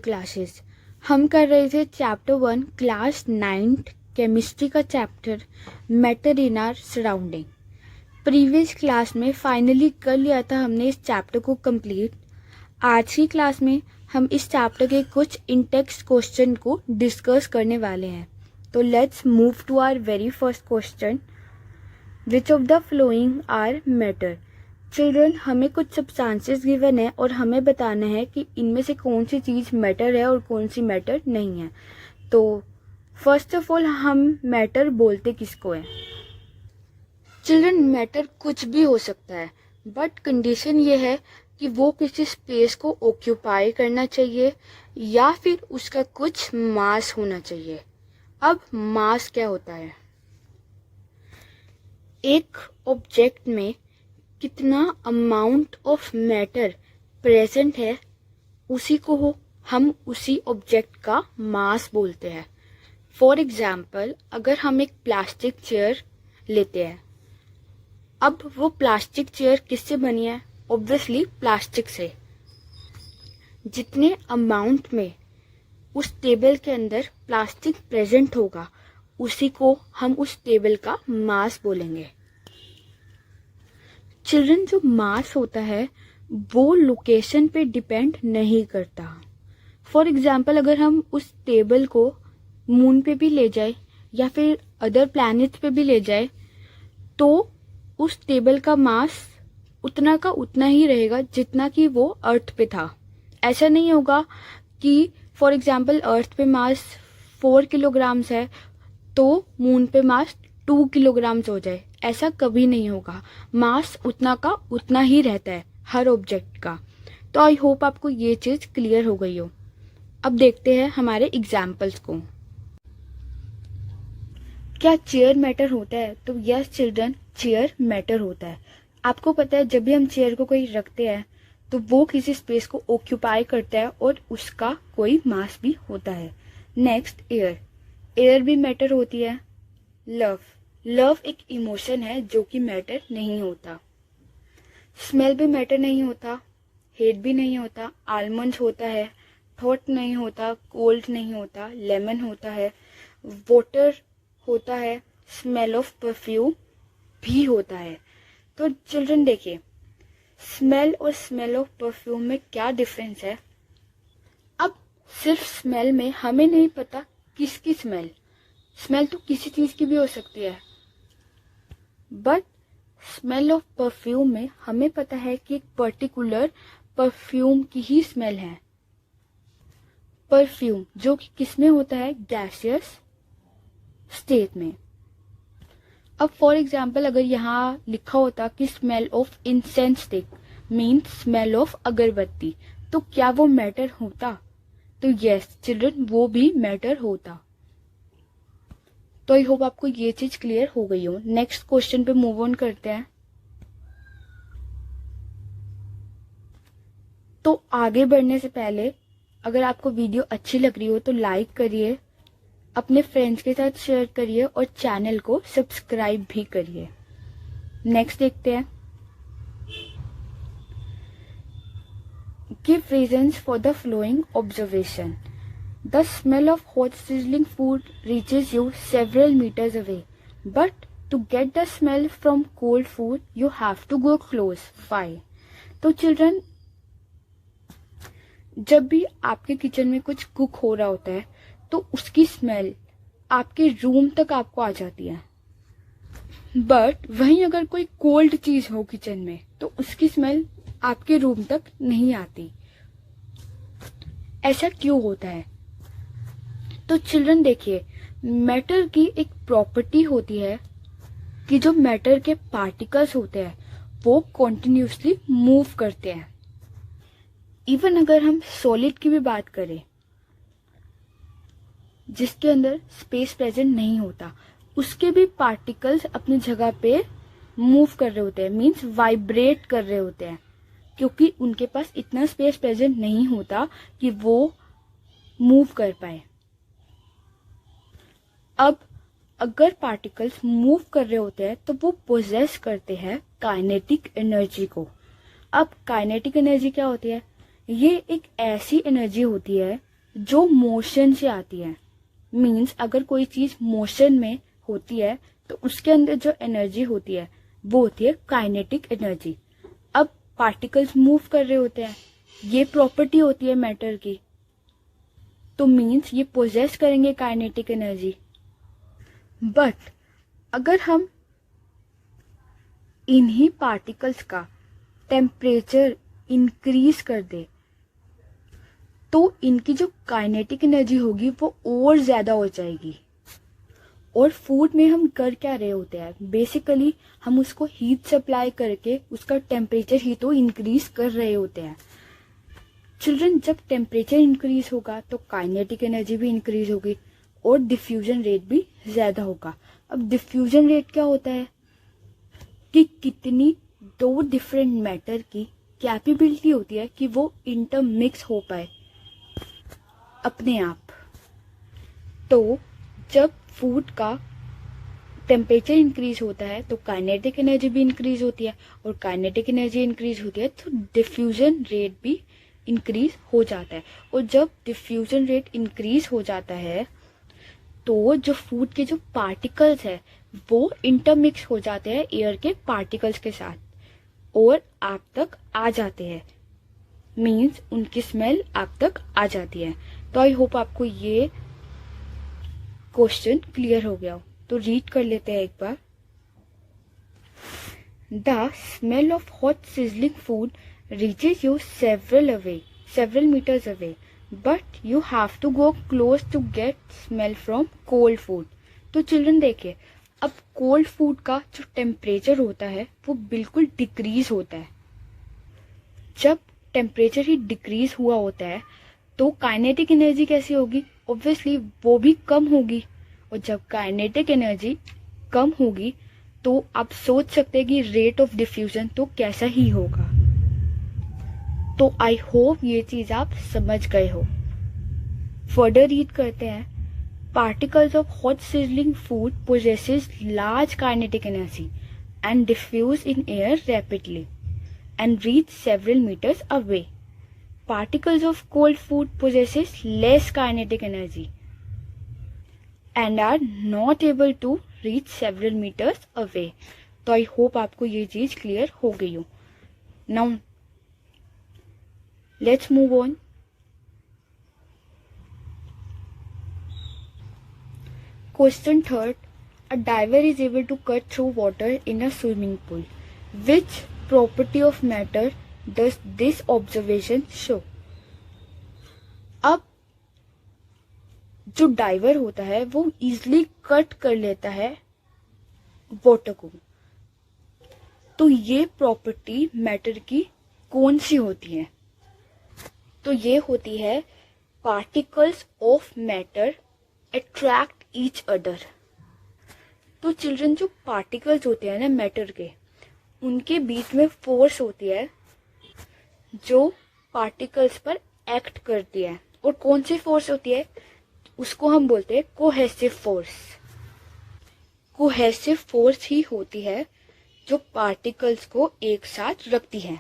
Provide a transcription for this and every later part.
Classes हम कर रहे थे चैप्टर 1 क्लास 9th केमिस्ट्री का chapter matter in our surrounding. Previous class में फाइनली कर लिया था हमने इस चैप्टर को कंप्लीट। आज की क्लास में हम इस चैप्टर के कुछ इन-टेक्स्ट क्वेश्चन को डिस्कस करने वाले हैं। तो let's move to our very first question. Which of the following are matter. Children, हमें कुछ सब्सटेंसेस गिवन है और हमें बताना है कि इनमें से कौन सी चीज़ मैटर है और कौन सी मैटर नहीं है। तो फर्स्ट ऑफ ऑल हम मैटर बोलते किसको है? चिल्ड्रन, मैटर कुछ भी हो सकता है, बट कंडीशन ये है कि वो किसी स्पेस को ऑक्यूपाई करना चाहिए या फिर उसका कुछ मास होना चाहिए। अब मास क्या होता है? एक ऑब्जेक्ट में कितना अमाउंट ऑफ मैटर प्रेजेंट है उसी को हम उसी ऑब्जेक्ट का मास बोलते हैं। फॉर एग्जाम्पल, अगर हम एक प्लास्टिक चेयर लेते हैं, अब वो प्लास्टिक चेयर किससे बनी है? ऑब्वियसली प्लास्टिक से। जितने अमाउंट में उस टेबल के अंदर प्लास्टिक प्रेजेंट होगा उसी को हम उस टेबल का मास बोलेंगे। चिल्ड्रन, जो मास होता है वो लोकेशन पे डिपेंड नहीं करता। फॉर एग्जाम्पल, अगर हम उस टेबल को मून पे भी ले जाए या फिर अदर प्लैनेट्स पे भी ले जाए तो उस टेबल का मास उतना का उतना ही रहेगा जितना कि वो अर्थ पे था। ऐसा नहीं होगा कि फॉर एग्जाम्पल अर्थ पे मास 4 किलोग्राम्स है तो मून पे मास 2 किलोग्राम्स हो जाए, ऐसा कभी नहीं होगा। मास उतना का उतना ही रहता है हर ऑब्जेक्ट का। तो आई होप आपको ये चीज क्लियर हो गई हो। अब देखते हैं हमारे एग्जाम्पल्स को। क्या चेयर मैटर होता है? तो यस चिल्ड्रन, चेयर मैटर होता है। आपको पता है जब भी हम चेयर को कोई रखते हैं तो वो किसी स्पेस को ऑक्यूपाई करता है और उसका कोई मास भी होता है। Next, air. एयर भी मैटर होती है। लव एक इमोशन है जो कि मैटर नहीं होता। स्मेल भी मैटर नहीं होता। हेट भी नहीं होता। आलमंड्स होता है। थॉट नहीं होता। कोल्ड नहीं होता। लेमन होता है। वाटर होता है। स्मेल ऑफ परफ्यूम भी होता है। तो चिल्ड्रन देखिए, स्मेल और स्मेल ऑफ परफ्यूम में क्या डिफरेंस है? अब सिर्फ स्मेल में हमें नहीं पता किसकी स्मेल। स्मेल तो किसी चीज की भी हो सकती है, बट स्मेल ऑफ परफ्यूम में हमें पता है कि एक पर्टिकुलर परफ्यूम की ही स्मेल है। परफ्यूम जो कि किसमें होता है? गैसियस स्टेट में। अब फॉर एग्जाम्पल, अगर यहाँ लिखा होता कि smell of incense stick means smell of अगरबत्ती, तो क्या वो मैटर होता? तो यस चिल्ड्रन, वो भी मैटर होता। तो आई होप आपको ये चीज क्लियर हो गई हो। नेक्स्ट क्वेश्चन पे मूव ऑन करते हैं। तो आगे बढ़ने से पहले अगर आपको वीडियो अच्छी लग रही हो तो लाइक करिए, अपने फ्रेंड्स के साथ शेयर करिए और चैनल को सब्सक्राइब भी करिए। नेक्स्ट देखते हैं। Give reasons for the flowing observation. The smell of hot sizzling food reaches you several meters away, but to get the smell from cold food, you have to go close. Why? तो children, जब भी आपके kitchen में कुछ cook हो रहा होता है तो उसकी स्मेल आपके रूम तक आपको आ जाती है, बट वहीं अगर कोई कोल्ड चीज हो किचन में तो उसकी स्मेल आपके रूम तक नहीं आती। ऐसा क्यों होता है? तो चिल्ड्रन देखिए, मैटर की एक प्रॉपर्टी होती है कि जो मैटर के पार्टिकल्स होते हैं वो कॉन्टिन्यूसली मूव करते हैं। इवन अगर हम सॉलिड की भी बात करें जिसके अंदर स्पेस प्रेजेंट नहीं होता, उसके भी पार्टिकल्स अपनी जगह पे मूव कर रहे होते हैं, मींस वाइब्रेट कर रहे होते हैं, क्योंकि उनके पास इतना स्पेस प्रेजेंट नहीं होता कि वो मूव कर पाए। अब अगर पार्टिकल्स मूव कर रहे होते हैं तो वो पोजेस करते हैं काइनेटिक एनर्जी को। अब काइनेटिक एनर्जी क्या होती है? ये एक ऐसी एनर्जी होती है जो मोशन से आती है। मीन्स अगर कोई चीज मोशन में होती है तो उसके अंदर जो एनर्जी होती है वो होती है काइनेटिक एनर्जी। अब पार्टिकल्स मूव कर रहे होते हैं, ये प्रॉपर्टी होती है मैटर की, तो मीन्स ये पोजेस करेंगे काइनेटिक एनर्जी। बट अगर हम इन्हीं पार्टिकल्स का टेम्परेचर इंक्रीज कर दे तो इनकी जो काइनेटिक एनर्जी होगी वो और ज्यादा हो जाएगी। और फूड में हम कर क्या रहे होते हैं, बेसिकली हम उसको हीट सप्लाई करके उसका टेम्परेचर ही तो इंक्रीज कर रहे होते हैं। चिल्ड्रन, जब टेम्परेचर इंक्रीज होगा तो काइनेटिक एनर्जी भी इंक्रीज होगी और डिफ्यूजन रेट भी ज्यादा होगा। अब डिफ्यूजन रेट क्या होता है कि कितनी दो डिफरेंट मैटर की कैपेबिलिटी होती है कि वो इंटरमिक्स हो पाए अपने आप। तो जब फूड का टेम्परेचर इंक्रीज होता है तो काइनेटिक एनर्जी भी इंक्रीज होती है, और काइनेटिक एनर्जी इंक्रीज होती है तो डिफ्यूजन रेट भी इंक्रीज हो जाता है। और जब डिफ्यूजन रेट इंक्रीज हो जाता है तो जो फूड के जो पार्टिकल्स है वो इंटरमिक्स हो जाते हैं एयर के पार्टिकल्स के साथ और आप तक आ जाते हैं। मीन्स उनकी स्मेल आप तक आ जाती है। तो आई होप आपको ये क्वेश्चन क्लियर हो गया हो। तो रीड कर लेते हैं एक बार। The smell of hot sizzling food reaches you several meters away, but you have to go close to get smell from cold food. तो चिल्ड्रन देखिए, अब कोल्ड फूड का जो टेम्परेचर होता है वो बिल्कुल डिक्रीज होता है। जब टेम्परेचर ही डिक्रीज हुआ होता है तो काइनेटिक एनर्जी कैसी होगी, ऑब्वियसली वो भी कम होगी। और जब काइनेटिक एनर्जी कम होगी तो आप सोच सकते हैं कि रेट ऑफ डिफ्यूजन तो कैसा ही होगा। तो आई होप ये चीज आप समझ गए हो। फर्दर रीड करते हैं। Particles of hot sizzling food possesses large kinetic energy and diffuse in air rapidly and reach several meters away. Particles of cold food possesses less kinetic energy and are not able to reach several meters away. तो I hope आपको ये चीज clear हो गई हो। Now let's move on. Question third. A diver is able to cut through water in a swimming pool. Which property of matter does this observation show? अब जो driver होता है वो इजिली कट कर लेता है वाटर को। तो ये प्रॉपर्टी मैटर की कौन सी होती है? तो ये होती है particles of matter attract each other. तो चिल्ड्रन, जो पार्टिकल्स होते हैं ना मैटर के, उनके बीच में फोर्स होती है जो पार्टिकल्स पर एक्ट करती है। और कौन सी फोर्स होती है उसको हम बोलते हैं कोहेसिव फोर्स। कोहेसिव फोर्स ही होती है जो पार्टिकल्स को एक साथ रखती है।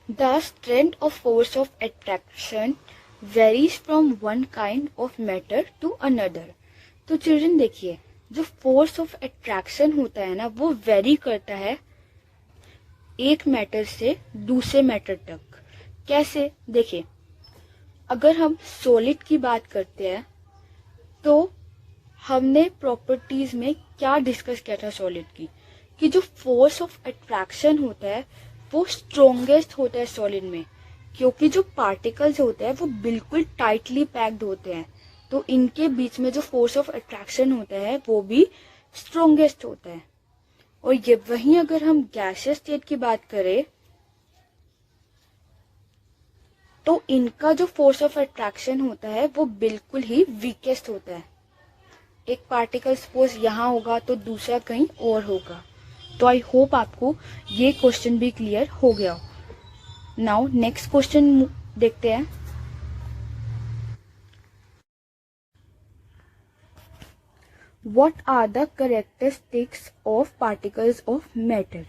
The strength of force of attraction varies from one kind of matter to another. तो चिल्ड्रन देखिए, जो फोर्स ऑफ अट्रैक्शन होता है ना वो वेरी करता है एक मैटर से दूसरे मैटर तक। कैसे? देखिए, अगर हम सॉलिड की बात करते हैं तो हमने प्रॉपर्टीज में क्या डिस्कस किया था सॉलिड की, कि जो फोर्स ऑफ अट्रैक्शन होता है वो स्ट्रॉन्गेस्ट होता है सॉलिड में, क्योंकि जो पार्टिकल्स होते हैं वो बिल्कुल टाइटली पैक्ड होते हैं। तो इनके बीच में जो फोर्स ऑफ अट्रैक्शन होता है वो भी स्ट्रॉन्गेस्ट होता है। और ये वहीं अगर हम गैसियस स्टेट की बात करें तो इनका जो फोर्स ऑफ अट्रैक्शन होता है वो बिल्कुल ही वीकेस्ट होता है। एक पार्टिकल सपोज यहाँ होगा तो दूसरा कहीं और होगा। तो आई होप आपको ये क्वेश्चन भी क्लियर हो गया हो। नाउ नेक्स्ट क्वेश्चन देखते हैं। What are the characteristics of particles of matter?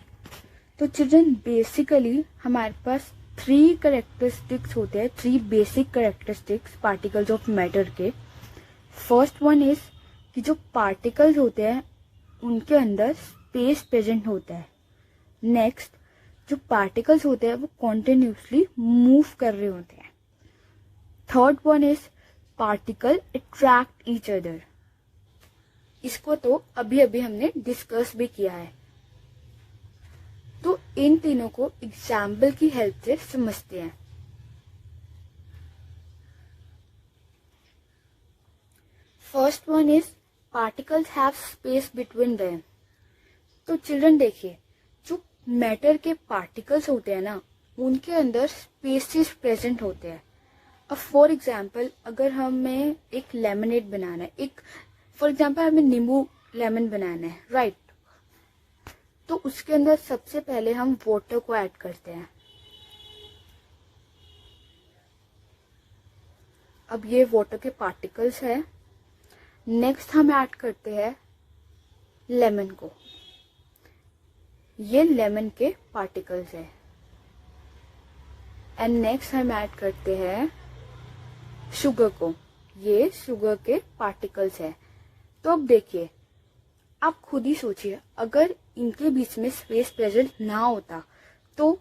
तो चिल्ड्रन बेसिकली हमारे पास 3 करेक्टरिस्टिक्स होते हैं, 3 basic characteristics particles of matter के। फर्स्ट वन इज कि जो पार्टिकल्स होते हैं उनके अंदर स्पेस प्रेजेंट होता है। नेक्स्ट, जो पार्टिकल्स होते हैं वो कॉन्टिन्यूसली मूव कर रहे होते हैं। Third one is particle attract each other. इसको तो अभी अभी हमने डिस्कस भी किया है। तो इन तीनों को एग्जाम्पल की हेल्प से समझते हैं। First one is particles have space between them. तो चिल्ड्रन देखिए, जो मैटर के पार्टिकल्स होते हैं ना, उनके अंदर स्पेसेस प्रेजेंट होते हैं। अब फॉर एग्जाम्पल, अगर हमें एक लेमनेड बनाना है, एक फॉर एग्जाम्पल हमें नींबू लेमन बनाना है, राइट? तो उसके अंदर सबसे पहले हम वाटर को ऐड करते हैं। अब ये वाटर के पार्टिकल्स है। नेक्स्ट हम ऐड करते हैं लेमन को, ये लेमन के पार्टिकल्स है। एंड नेक्स्ट हम ऐड करते हैं शुगर को, ये शुगर के पार्टिकल्स है। तो अब देखिए, आप खुद ही सोचिए, अगर इनके बीच में स्पेस प्रेजेंट ना होता तो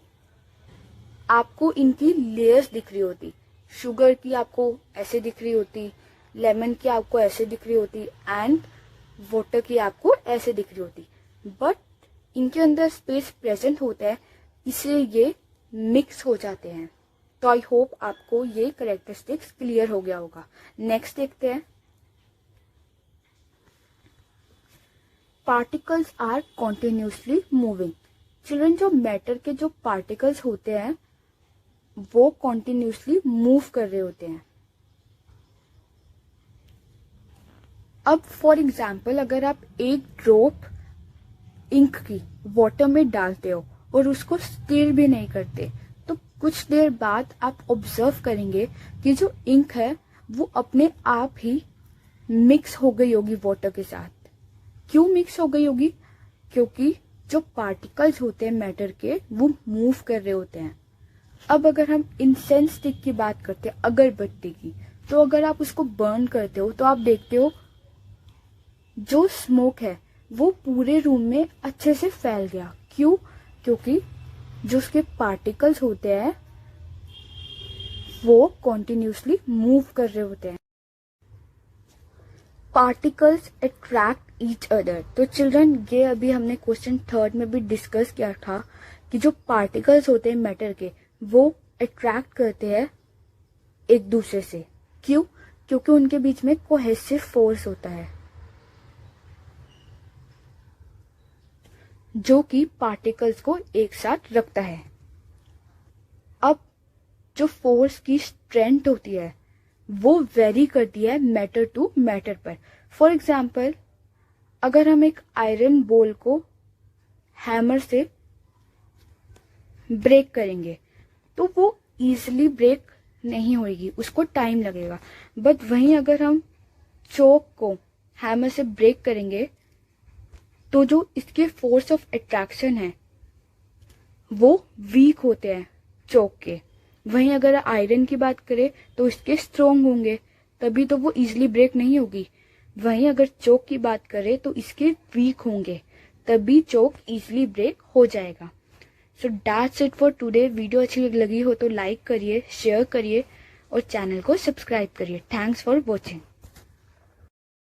आपको इनकी लेयर्स दिख रही होती। शुगर की आपको ऐसे दिख रही होती, लेमन की आपको ऐसे दिख रही होती, एंड वाटर की आपको ऐसे दिख रही होती। बट इनके अंदर स्पेस प्रेजेंट होता है, इसलिए ये मिक्स हो जाते हैं। तो आई होप आपको ये कैरेक्टरिस्टिक्स क्लियर हो गया होगा। नेक्स्ट देखते हैं, particles are continuously moving. Children, जो मैटर के जो पार्टिकल्स होते हैं वो कॉन्टिन्यूसली मूव कर रहे होते हैं। अब फॉर एग्जाम्पल, अगर आप एक ड्रॉप इंक की वाटर में डालते हो और उसको स्टिर भी नहीं करते, तो कुछ देर बाद आप ऑब्जर्व करेंगे कि जो इंक है वो अपने आप ही मिक्स हो गई होगी वाटर के साथ। क्यों मिक्स हो गई होगी? क्योंकि जो पार्टिकल्स होते हैं मैटर के वो मूव कर रहे होते हैं। अब अगर हम इंसेंस स्टिक की बात करते हैं, अगरबत्ती की, तो अगर आप उसको बर्न करते हो तो आप देखते हो जो स्मोक है वो पूरे रूम में अच्छे से फैल गया। क्यों? क्योंकि जो उसके पार्टिकल्स होते हैं वो कॉन्टिन्यूसली मूव कर रहे होते हैं। Particles attract each other. तो चिल्ड्रन, ये अभी हमने क्वेश्चन 3 में भी डिस्कस किया था कि जो पार्टिकल्स होते हैं मैटर के वो अट्रैक्ट करते हैं एक दूसरे से। क्यों? क्योंकि उनके बीच में कोहेसिव फोर्स होता है जो कि पार्टिकल्स को एक साथ रखता है। अब जो फोर्स की स्ट्रेंथ होती है वो वेरी करती है मैटर टू मैटर पर। फॉर एग्जाम्पल, अगर हम एक आयरन बॉल को हैमर से ब्रेक करेंगे तो वो इजीली ब्रेक नहीं होगी, उसको टाइम लगेगा। बट वहीं अगर हम चौक को हैमर से ब्रेक करेंगे तो जो इसके फोर्स ऑफ अट्रैक्शन है वो वीक होते हैं चौक के। वहीं अगर आयरन की बात करें तो इसके स्ट्रोंग होंगे, तभी तो वो इजीली ब्रेक नहीं होगी। वहीं अगर चौक की बात करें तो इसके वीक होंगे, तभी चौक इजीली ब्रेक हो जाएगा। So that's it for today. Video अच्छी लगी हो तो लाइक करिए, शेयर करिए और चैनल को सब्सक्राइब करिए। Thanks for watching.